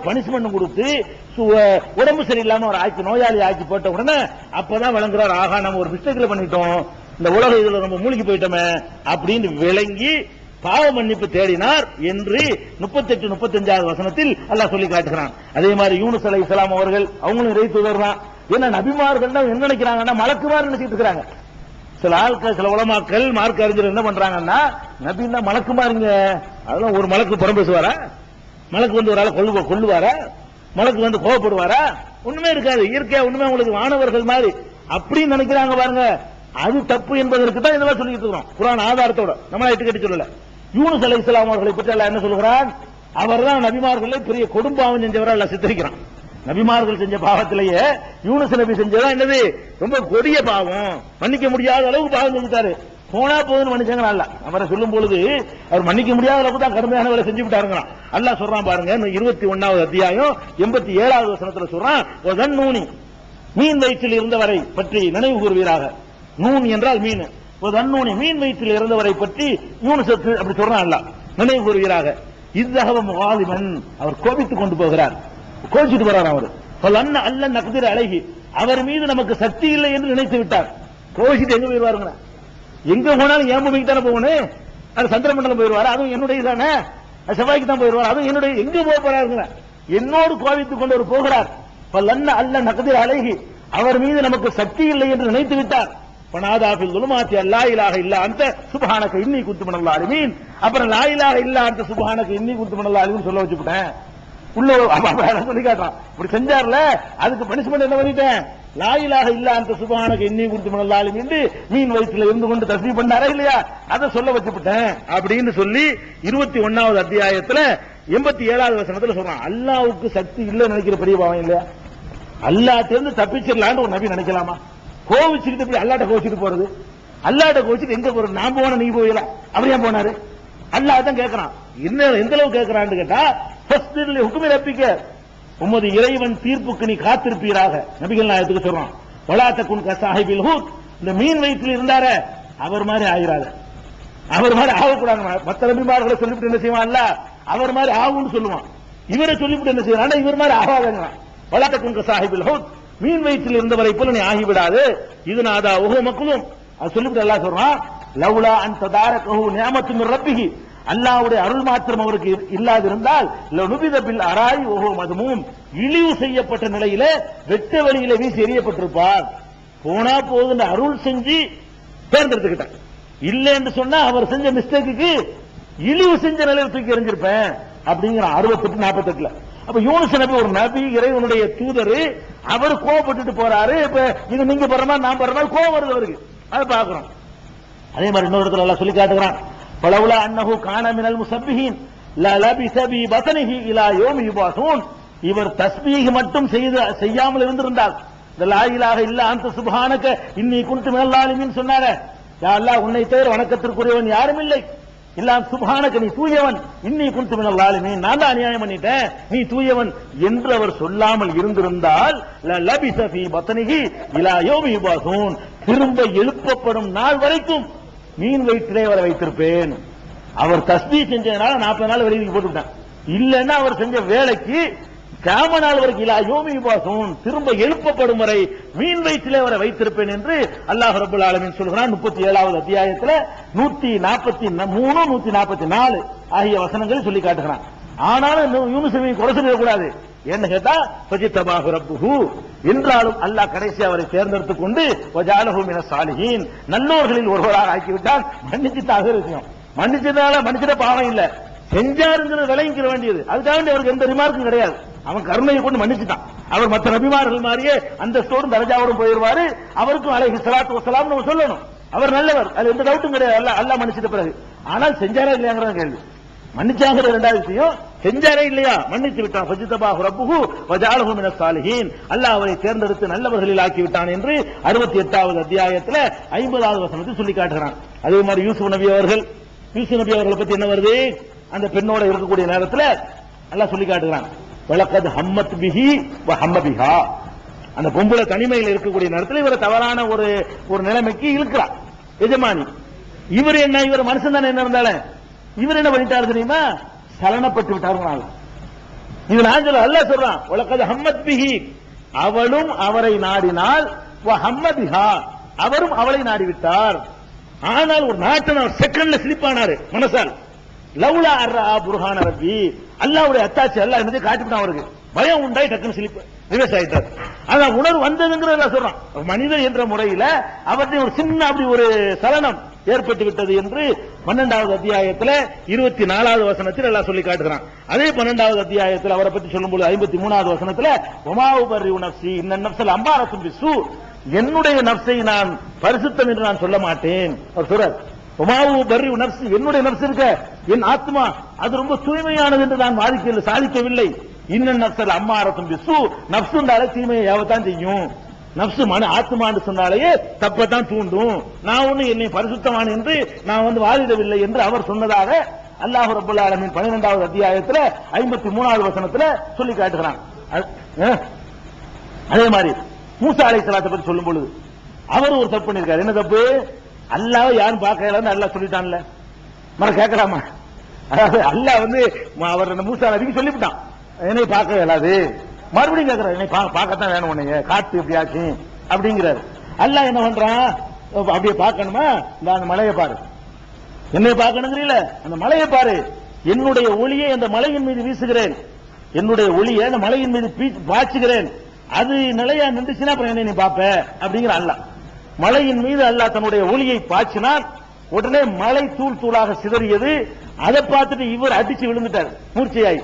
Punishment கொடுத்து உடம்பு சரியில்லாம ஒரு ஆக்கி நோயாளி ஆக்கி போட்ட உடனே அப்பதான் விளங்குறார், ஆகா நம்ம ஒரு மிஸ்டேக்ல பண்ணிட்டோம், இந்த உலக இதுல நம்ம மூழ்கி போயிட்டோமே அப்படின்னு விளங்கி பாவ மன்னிப்பு தேடினார் என்று 38, 35 வசனத்தில் அல்லாஹ் சொல்லி காட்டுகிறான். அதே மாதிரி யூனுஸ் அலைஹிஸ்ஸலாம் அவர்கள் அவங்களும் இறை தூதர் தான். ஏன்னா நபிமார்கள் என்ன நினைக்கிறாங்கன்னா மலக்குமார் நினைச்சிட்டு இருக்காங்க. சில ஆட்கள், சில உலமாக்கள், மார்க்க அறிஞர் என்ன பண்றாங்கன்னா நபின்னா மலக்குமாருங்க, அதெல்லாம் ஒரு மலக்கு புறம் பேசுவாரா, மலக்கு வந்து ஒரு ஆளை கொல்லுவாரா, மலக்கு வந்து கோவப்படுவாரா, ஒண்ணுமே இருக்காது, இயற்கையா ஒண்ணுமே உங்களுக்கு வானவர்கள் மாதிரி அப்படின்னு நினைக்கிறாங்க பாருங்க. அது தப்பு என்பதற்கு தான் இதெல்லாம் சொல்லிட்டு இருக்கிறோம் குர்ஆன் ஆதாரத்தோட, நம்மளா இட்டு கட்டி சொல்லல. யூனுஸ் அலைஹிஸ்ஸலாம் அவர்களை பற்றி அல்லாஹ் என்ன சொல்கிறான், அவர்தான் நபிமார்களை பெரிய கொடும்பாவம் செஞ்சவரை அல்லாஹ் சித்தரிக்கிறான். நபிமார்கள் செஞ்ச பாவத்திலேயே யூனுஸ் நபி செஞ்சதா என்னது ரொம்ப கொடிய பாவம், மன்னிக்க முடியாத அளவுக்கு பாவம் செஞ்சுட்டாரு. போனா போதுன்னு மன்னிச்சாங்க அல்லாஹ். அவரை சொல்லும் பொழுது அவர் மன்னிக்க முடியாத அளவுக்கு தான் கடுமையான வேலை செஞ்சு விட்டாருங்களாம். அல்லாஹ் சொல்றான் பாருங்க 21வது அத்தியாயம் 87வது வசனத்துல சொல்றான், ஒதன்னூனி மீன் வயிற்றில் இருந்தவரை பற்றி நினைவு கூறுவீராக. நூன் என்றால் மீன், ஒதன்னூனி மீன் வயிற்றில் இருந்தவரை பற்றி யூனுஸுக்கு அப்படி சொல்றான் அல்லாஹ், நினைவு கூறுவீராக. இzzஹவ முகாலிமன், அவர் கோபித்துக் கொண்டு போகிறார், கோபிச்சுட்டு போறார் அவர். ஃபலன்ன அல்ல நக்திர் அலைஹி, அவர் மீது நமக்கு சக்தி இல்லை என்று நினைத்து விட்டார். கோபிச்சுட்டு எங்க போயிருவாருங்க, எங்க போனாலும் என் பூமிக்கு தானே போகணும், அது சந்திரமண்டலம் போயிருவாரு, அதுவும் என்னுடைய தானே, செவ்வாய்க்கு தான் போயிருவார், அதுவும் என்னுடைய, எங்க போக போறாருங்க, என்னோடு கோபித்துக் கொண்டு அவர் போகிறார். ஃபலன்ன அல்ல நக்திர் அலைஹி, அவர் மீது நமக்கு சக்தி இல்லை என்று நினைத்து விட்டார். பனாதாபில் துலுமாத்தி அல்லா இலாஹ இல்லா அந்த சுப்ஹானக இன்னி குன்து மினல் ஸாலிமீன். அப்புறம் லா இலாஹ இல்லா அந்த சுப்ஹானக இன்னி குன்து மினல் ஸாலிமீன் சொல்ல வச்சுட்டேன். உள்ள சொல்லி காட்டுறான், இப்படி செஞ்சார்ல அதுக்கு பனிஷ்மெண்ட் என்ன பண்ணிட்டேன், லா இலாஹ இல்லா அந்த சுப்ஹானக இன்னி குன்து மினல் ஸாலிமீன் மீன் வயிற்றில் இருந்து கொண்டு தஸ்பீஹ் பண்ணாரா இல்லையா, அதை சொல்ல வச்சுட்டேன் அப்படின்னு சொல்லி 21வது அத்தியாயத்துல 87வது வசனத்துல சொல்றான். அல்லாஹ்வுக்கு சக்தி இல்ல நினைக்கிற பெரிய பாவம் இல்லையா, அல்லாஹ்ட்ட இருந்து தப்பிச்சிடலான்னு ஒரு நபி நினைக்கலாமா? கோவிச்சுக்கிட்டு போய் அல்லாட்ட கோவிச்சுட்டு போறது, அல்லாட்ட கோவிச்சுட்டு எங்க போறது, நான் போன நீ போயிடலாம், அவர் ஏன் போனாரு, அல்லாஹ் தான் கேட்கறான். என்ன எந்த அளவு கேட்கறான்னு கேட்டா, ஹுக்குமி ரப்பிக்க, உமது இறைவன் தீர்ப்புக்கு நீ காத்திருப்பீராக. நபிகள் நாயகத்துக்கு சொல்றான், வலாத்தகுன் கஸாஹிபில் ஹூத், இந்த மீன் வயிற்றில் இருந்தார அவர் மாதிரி ஆகிறாத, அவர் மாதிரி ஆகக்கூடாது. மற்ற நபிமார்களை சொல்லிவிட்டு என்ன செய்வான் அல்ல, அவர் மாதிரி ஆகும்னு சொல்லுவான், இவரை சொல்லிவிட்டு என்ன செய்யறான், இவர் மாதிரி ஆகாதங்க. வலாத்தகுன் கஸாஹிபில் ஹூத், மீன் வயிற்றில் இருந்தவரை போல நீ ஆகிவிடாது. இது நாதா உஹு மக்லூம், அது சொல்லிவிட்டு அல்லாஹ் சொல்றான், லவ்லா அன் ததாரகஹு நிஅமத்து மிர் ரப்பிஹி, அல்லாஹ்வுடைய அருள் மாத்திரம் அவருக்கு இல்லாதிருந்தால் லனுபித பில் அராய் வஹு மதுமூம், இழிவு செய்யப்பட்ட நிலையில வெட்ட வெளியில வீசி எறியப்பட்டிருப்பார். போனா போகுது அருள் செஞ்சு தேர்ந்தெடுத்துக்கிட்டார், இல்ல என்று சொன்னா அவர் செஞ்ச மிஸ்டேக்கு இழிவு செஞ்ச நிலையில் தூக்கி எறிஞ்சிருப்பேன் அப்படிங்கிற 68, 48. அப்ப யூனுஸ் நபி ஒரு நபி, இறைவனுடைய தூதர், அவர் கோவப்பட்டுட்டு போறாரு. இப்ப இது நீங்க பண்ற மாதிரி நான் பண்ற மாதிரி கோவம் வருது அவருக்கு, அதை பாக்குறோம். அதே மாதிரி இன்னொரு இடத்துல எல்லாம் சொல்லி காட்டுகிறான், பலவுலா அன்னஹு கான மினல் முஸப்பிஹீன் லலபிஸ பி பத்னிஹி இலா யௌமி யுபாஸூன், இவர் தஸ்பீஹ் மட்டும் செய்யாமல் இருந்திருந்தால், இந்த லா இலாஹ இல்லா அன்த சுப்ஹானக இன்னி குன்து மினல் ஸாலிமீன் சொன்னாரே, யா அல்லாஹ் உன்னை தவிர வணக்கத்திற்குரியவன் யாரும் இல்லை, இல்லா சுப்ஹானக நீ தூயவன், இன்னி குன்து மினல் ஸாலிமீன் நான் தான் அநியாயம் பண்ணிட்டேன், நீ தூயவன் என்று அவர் சொல்லாமல் இருந்திருந்தால் லலபிஸ பி பத்னிஹி இலா யௌமி யுபாஸூன், திரும்ப எழுப்பப்படும் நாள் வரைக்கும் மீன் வயிற்றிலே அவரை வைத்திருப்பேன். அவர் தஸ்பீஹ் செஞ்சதுனால 40 நாள் வெளியே போட்டுவிட்டான், இல்லன்னா அவர் செஞ்ச வேலைக்கு கியாம நாள் வரைக்கும் இலா யௌமி யுபாஸூன், திரும்ப எழுப்பப்படும் வரை மீன் வயிற்றிலே அவரை வைத்திருப்பேன் என்று அல்லாஹ் ரப்பல் ஆலமீன் சொல்கிறான். 37வது அத்தியாயத்துல 143, 144 ஆகிய வசனங்கள் சொல்லி காட்டுகிறான். ஆனாலும் யூனுஸ் நபியை குறை சொல்லக்கூடாது, என்ன கேட்டா ஃபஜித்தபாஹு ரப்புஹு, என்றாலும் அல்லாஹ் கடைசி அவரை தேர்ந்தெடுத்துக் கொண்டு வஜஅலஹு மினஸ் ஸாலிஹீன், நல்லோர்களில் ஒருவராக ஆக்கிவிட்டான். மன்னிச்சுட்டாக விஷயம், மன்னிச்சதால மன்னிச்சிட பாவம் இல்ல, செஞ்சாருங்கிறது விளங்கிக்கிற வேண்டியது, அதுக்காக அவருக்கு எந்த ரிமார்க்கும் கிடையாது. அவன் கருணையை கொண்டு மன்னிச்சுட்டான். அவர் மற்ற நபிமார்கள் மாதிரியே அந்த ஸ்டோரும் தரஜாவோடும் போயிருவாரு, அவருக்கும் அலைஹி ஸலாத்து வஸலாம் நம்ம சொல்லணும், அவர் நல்லவர், அது எந்த டவுட்டும் கிடையாது. அல்லாஹ் மன்னிச்சிட்ட பிறகு, ஆனால் செஞ்சாரா இல்லையாங்கிற கேள்வி. மன்னிச்சாங்கிற இரண்டாவது விஷயம், செஞ்சாரே இல்லையா, மன்னித்து விட்டான். ஃபஜித்தபாஹு ரப்புஹு வஜஅலஹு மினஸ் ஸாலிஹீன், அல்லாஹ் அவரை தேர்ந்தெடுத்து நல்லவர்களில் ஆக்கி விட்டான் என்று 68வது அத்தியாயத்துல 50வது வசனத்தில் சொல்லி காட்டுகிறான். அதே மாதிரி யூசுப் நபி அவர்களை பத்தி என்ன வருது, அந்த பெண்ணோட இருக்கக்கூடிய நேரத்துல அல்லாஹ் சொல்லி காட்டுகிறான், வலகத் ஹம்மத் பிஹி வ ஹம்ம பிஹா, அந்த பொம்பளை தனிமையில் இருக்கக்கூடிய நேரத்தில் இவர் தவறான ஒரு நிலைமைக்கு இருக்கிறார் எஜமானி. இவர் என்ன, இவர் மனுஷன் தானே, என்ன இருந்தாலும் இவர் என்ன பண்ணிட்டாரு தெரியுமா, சலனப்பட்டு விட்டார். இது நான் சொல்ல அல்லாஹ் சொல்றான் வலகத் ஹம்மத் பிஹி அவளும் அவரை நாடினால் வ ஹம்ம பிஹா அவரும் அவளை நாடிவிட்டார். ஆனால் ஒரு நாட்டை செகண்ட்ல ஸ்லிப் ஆனாரு மனசால். லவ்லா அர்ரா புர்ஹான ரப்பி அல்லாஹ்வுடைய அத்தாட்சி அல்லாஹ் என்னது காட்டிவிட்டான் அவருக்கு. பயம் உண்டாய் டக்குன்னு ஸ்லிப் ரிவர்ஸ் ஆயிட்டார். ஆனா உணர்வு வந்ததுங்கிறத சொல்றான். மனிதர் என்ற முறையில் அவருடைய ஒரு சின்ன அப்படி ஒரு சலனம் ஏற்பட்டு விட்டது என்று 12வது அத்தியாயத்தில் 24வது வசனத்தில் எல்லாம் சொல்லி காட்டுகிறான். அதே 12வது அத்தியாயத்தில் அவரை பற்றி சொல்லும்போது 53வது வசனத்தில் வமாவு பர்ரி நஃப்ஸி இன்ன நஃப்ஸல் அம்மாரத்தும் பிஸ்ஸூ என்னுடைய நஃப்ஸை நான் பரிசுத்தம் என்று நான் சொல்ல மாட்டேன். அவர் சொல்றார் வமாவு பர்ரி நஃப்ஸி என்னுடைய நஃப்ஸ் இருக்க என் ஆத்மா அது ரொம்ப தூய்மையானது என்று நான் வாதிக்கவில்லை சாதிக்கவில்லை. இன்ன நஃப்ஸல் அம்மாரத்தும் பிஸ்ஸூ நஃப்ஸுண்டாலே தீமையை ஏவத்தான் செய்யும். நப்சு மன ஆத்மான்னு சொன்னாலேயே தப்பத்தான் தூண்டும். நான் ஒண்ணு என்னை பரிசுத்தவான் என்று நான் வாதிடவில்லை என்று அவர் சொன்னதாக அல்லாஹ் ரப்பல் ஆலமீன் 12வது அத்தியாயத்தில் 53வது வசனத்தில் சொல்லி காட்டுகிறான். அதே மாதிரி மூசா அலைஹிஸ்ஸலாத்தை பற்றி சொல்லும் பொழுது அவர் ஒரு தப்பு பண்ணிருக்காரு. என்ன தப்பு? அல்லாஹ் யாரும் பார்க்கலன்னு அல்லாஹ் சொல்லிட்டான்ல, மற கேட்கலாமா? அதாவது அல்லாஹ் அவர் மூசா நபிக்கு சொல்லிவிட்டான் என்னை பார்க்க இயலாது. மறுபடியும் கேட்கிறார் என்னை பார்க்கத்தான் வேணும் உன்னைய காத்து எப்படியாச்சு அப்படிங்கிறாரு. அல்லாஹ் என்ன பண்றான்? அப்படியே பார்க்கணுமா? அந்த மலையை பாரு, என்னை பார்க்கணுங்கிறீல அந்த மலையை பாரு, என்னுடைய ஒளியை அந்த மலையின் மீது வீசுகிறேன், என்னுடைய ஒளியை அந்த மலையின் மீது பாய்ச்சுகிறேன், அது நிலையா நின்றுச்சுன்னா அப்புறம் என்ன நீ பார்ப்ப அப்படிங்கிற அல்லாஹ். மலையின் மீது அல்லாஹ் தன்னுடைய ஒளியை பாய்ச்சினார். உடனே மலை தூள் தூளாக சிதறியது. அதை பார்த்துட்டு இவர் அடிச்சு விழுந்துட்டார் மூர்ச்சையாய்.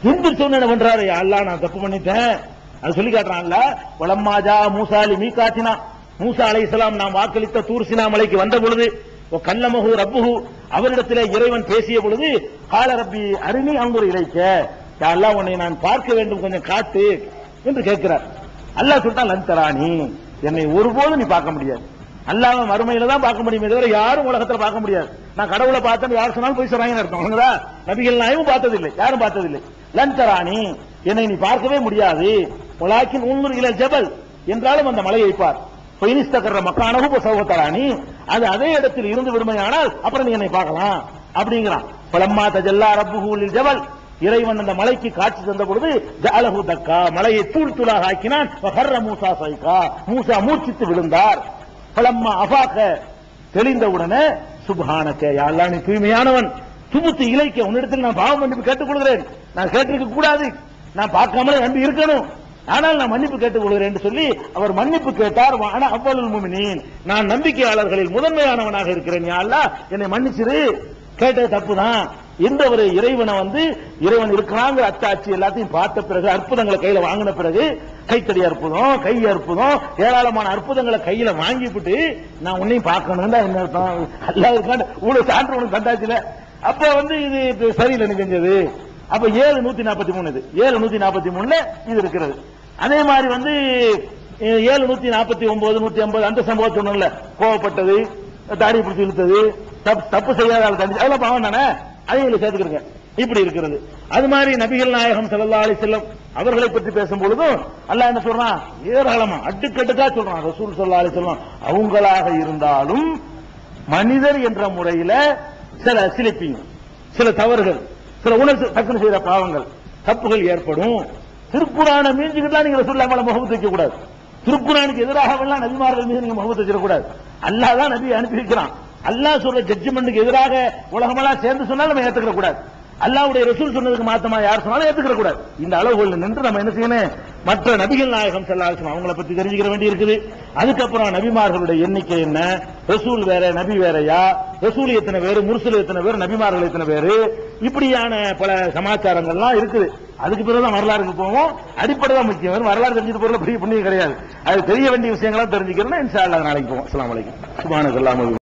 எந்திரிச்சோன்னு என்ன பண்றாரு? அல்லாஹ் நான் தப்பு பண்ணிட்டேன் அது சொல்லி காட்டுறான். அல்லாஹ் வலம்மாஜா மூசா மீகாத்தினா மூசா அலைஹிஸ்ஸலாம் நாம் வாக்களித்த தூர் சினா மலைக்கு வந்த பொழுது கல்லமஹு ரப்புஹு அவரிடத்திலே இறைவன் பேசிய பொழுது கால ரப்பி அருணி அங்குர் இலைக்க யா அல்லாஹ் உன்னை நான் பார்க்க வேண்டும் கொஞ்சம் காட்டு என்று கேட்கிறார். அல்லாஹ் சொல்லிட்டான் லன் தரானி என்னை ஒருபோதும் நீ பார்க்க முடியாது. அல்லாஹ் மறுமையில தான் பார்க்க முடியுமே தவிர யாரும் உலகத்தில் பார்க்க முடியாது. நான் கடவுளை பார்த்தேன்னு யார் சொன்னாலும் போய் சொல்றாங்கன்னு அர்த்தம். நபிகள் நாயும் பார்த்ததில்லை, யாரும் பார்த்ததில்லை. லன் தரானி என்னை நீ பார்க்கவே முடியாது. உலாக்கின் உன்னுர் இல ஜபல் என்றாலும் அந்த மலையை பார். பொயினிஸ்தகர மக்கானகு சௌகத்தரானி அது அதே இடத்தில் இருந்து விடுமையானால் அப்புறம் நீ என்னை பார்க்கலாம் அப்படிங்கிறான். பலம்மா தஜல்லா ரப்புஹு லில் ஜபல் இறைவன் அந்த மலைக்கு காட்சி தந்த பொழுது ஜஅலஹு தக்கா மலையை தூள் தூளாக ஆக்கினான். வஹர்ர மூசா சைகா மூசா மூர்ச்சித்து விழுந்தார். பலம்மா அஃபாக தெளிந்தவுடனே சுப்ஹானக யா அல்லாஹ் நீ தூய்மையானவன் துபுத்து இலைக்க உன்னிடத்தில் நான் பாவம் மன்னிப்பு கேட்டுக் கொள்கிறேன். நான் கேட்டிருக்க கூடாது, நான் பார்க்காமலே நம்பி இருக்கணும், ஆனால் நான் மன்னிப்பு கேட்டுக் கொள்கிறேன் என்று சொல்லி அவர் மன்னிப்பு கேட்டார். ஆனா அவ்வளவு முஃமினீன் நான் நம்பிக்கையாளர்களில் முதன்மையானவனாக இருக்கிறேன், யா அல்லாஹ் என்னை மன்னிச்சிரு, கேட்டது தப்புதான் என்ற ஒரு இறைவனை இறைவன் இருக்கிறாங்க அத்தாட்சி எல்லாத்தையும் பார்த்த பிறகு அற்புதங்களை கையில வாங்கின பிறகு கைத்தடி அற்புதம் கை அற்புதம் ஏராளமான அற்புதங்களை கையில வாங்கிவிட்டு நான் உன்னையும் பார்க்கணும் என்ன அர்த்தம்? அல்லாஹ் இவ்வளவு சான்று உனக்கு தந்தாச்சுல. அப்ப இது சரியில்லை நீ செஞ்சது. அப்ப 7:143 இது 7:143 இது இருக்கிறது. அதே மாதிரி 7:149 150 அந்த சம்பவம் சொன்னல கோவப்பட்டது தாடி பிடிச்சி இழுத்தது தப்பு செய்யாத அதெல்லாம் பாவம் தானே, அதையும் சேர்த்துக்கிறீங்க இப்படி இருக்கிறது. அது மாதிரி நபிகள் நாயகம் ஸல்லல்லாஹு அலைஹி வஸல்லம் அவர்களை பற்றி பேசும் பொழுதும் அல்லாஹ் என்ன சொல்றான்? ஏராளமா அடுக்கடுக்கா சொல்றான். ரசூல் ஸல்லல்லாஹு அலைஹி வஸல்லம் அவங்களாக இருந்தாலும் மனிதர் என்ற முறையில சில சிலிப்பிங் சில தவறுகள் சில உணர்ச்சி டக்குன்னு செய்த பாவங்கள் தப்புகள் ஏற்படும். திருக்குரானை மீஞ்சிக்கிட்டா நீங்க ரசூலுல்லாஹ் மேல முகமது வைக்க கூடாது. திருக்குரானுக்கு எதிராக நபிமார்கள் மீது நீங்க முகமது வச்சிடக்கூடாது. அல்லாஹ் தான் நபி அனுப்பி வைக்கிறான். அல்லாஹ் சொல்ற ஜட்ஜ்மெண்ட்டுக்கு எதிராக உலகமெல்லாம் சேர்ந்து சொன்னாலும் நம்ம ஏத்துக்கிற கூடாது. அல்லாஹ்வுடைய ரசூல் சொன்னதுக்கு மாத்தமா யார் சொன்னாலும் ஏத்துக்கிற கூடாது. இந்த அளவுகள் நின்று நம்ம என்ன செய்யணும்? மற்ற நபிகள் நாயகம் ஸல்லல்லாஹு அலைஹி வஸல்லம் அவங்கள பத்தி தெரிஞ்சுக்கிற வேண்டி இருக்குது. அதுக்கப்புறம் நபிமார்களுடைய எண்ணிக்கை என்ன, ரசூல் வேற நபி வேறயா, ரசூல் எத்தனை பேரு முர்சல் எத்தனை பேரு நபிமார்கள் எத்தனை பேரு, இப்படியான பல சமாச்சாரங்கள்லாம் இருக்குது. அதுக்கு பிறகுதான் வரலாறுக்கு போவோம். அடிப்படை தான் முக்கியம். வரலாறு தெரிஞ்சுட்டு போறது பெரிய புண்ணியம் கிடையாது. அது தெரிய வேண்டிய விஷயங்களா தெரிஞ்சுக்கிறோம்னா இன்ஷா அல்லாஹ் நாளைக்கு போவோம். அஸ்ஸலாமு அலைக்கும். சுப்ஹானல்லாஹ்.